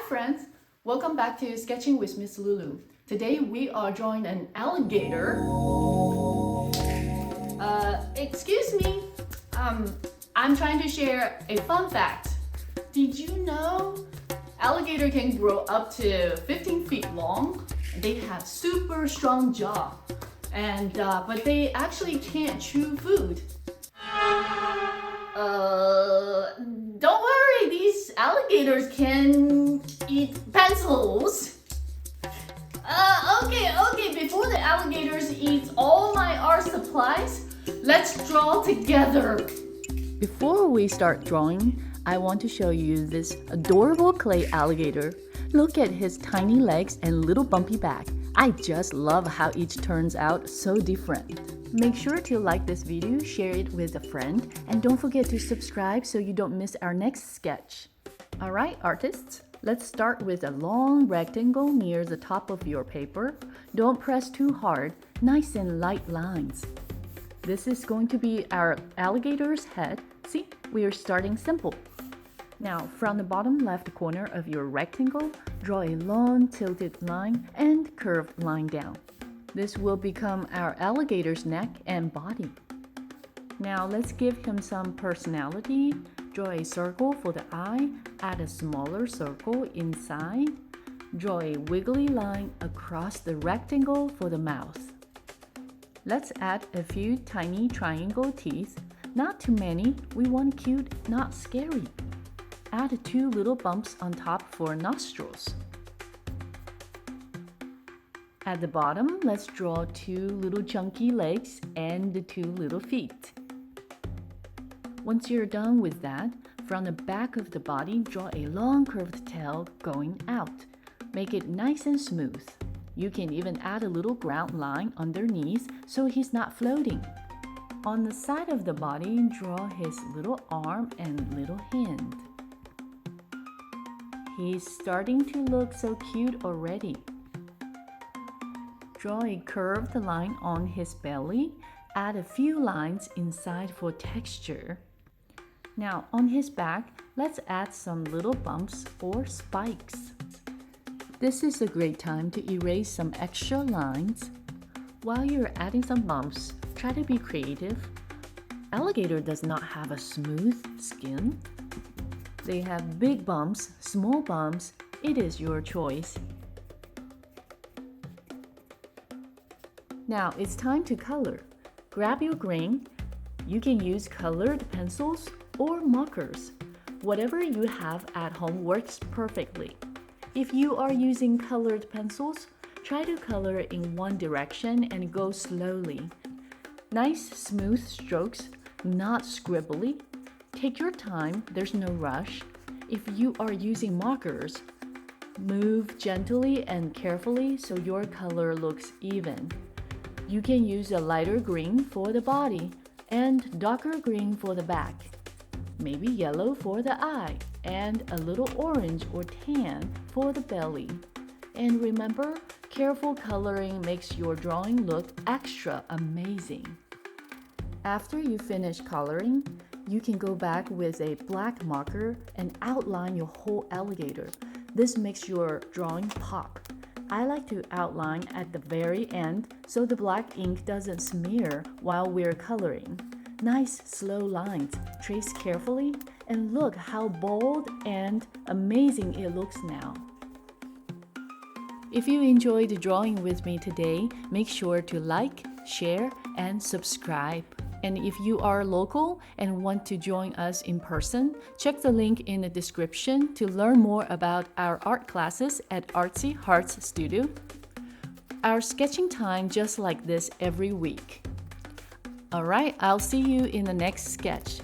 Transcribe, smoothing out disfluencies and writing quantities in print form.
friends, welcome back to Sketching with Ms Lulu. Today we are drawing an alligator. Excuse me, I'm trying to share a fun fact. Did you know alligator can grow up to 15 feet long? They have super strong jaw, and but they actually can't chew food. Don't worry, these alligators can eat pencils. Okay, before the alligators eat all my art supplies, let's draw together. Before we start drawing, I want to show you this adorable clay alligator. Look at his tiny legs and little bumpy back. I just love how each turns out so different. Make sure to like this video, share it with a friend, and don't forget to subscribe so you don't miss our next sketch. Alright, artists, let's start with a long rectangle near the top of your paper. Don't press too hard, nice and light lines. This is going to be our alligator's head. See, we are starting simple. Now, from the bottom left corner of your rectangle, draw a long tilted line and curved line down. This will become our alligator's neck and body. Now let's give him some personality. Draw a circle for the eye, add a smaller circle inside. Draw a wiggly line across the rectangle for the mouth. Let's add a few tiny triangle teeth. Not too many, we want cute, not scary. Add 2 little bumps on top for nostrils. At the bottom, let's draw 2 little chunky legs and the 2 little feet. Once you're done with that, from the back of the body, draw a long curved tail going out. Make it nice and smooth. You can even add a little ground line underneath so he's not floating. On the side of the body, draw his little arm and little hand. He's starting to look so cute already. Draw a curved line on his belly. Add a few lines inside for texture. Now on his back, let's add some little bumps or spikes. This is a great time to erase some extra lines. While you're adding some bumps, try to be creative. Alligator does not have a smooth skin. They have big bumps, small bumps. It is your choice. Now it's time to color. Grab your grain. You can use colored pencils or markers. Whatever you have at home works perfectly. If you are using colored pencils, try to color in one direction and go slowly. Nice smooth strokes, not scribbly. Take your time, there's no rush. If you are using markers, move gently and carefully so your color looks even. You can use a lighter green for the body and darker green for the back. Maybe yellow for the eye and a little orange or tan for the belly. And remember, careful coloring makes your drawing look extra amazing. After you finish coloring, you can go back with a black marker and outline your whole alligator. This makes your drawing pop. I like to outline at the very end so the black ink doesn't smear while we're coloring. Nice slow lines, trace carefully, and look how bold and amazing it looks now. If you enjoyed drawing with me today, make sure to like, share, and subscribe. And if you are local and want to join us in person, check the link in the description to learn more about our art classes at Artsy Hearts Studio. Our sketching time just like this every week. Alright, I'll see you in the next sketch.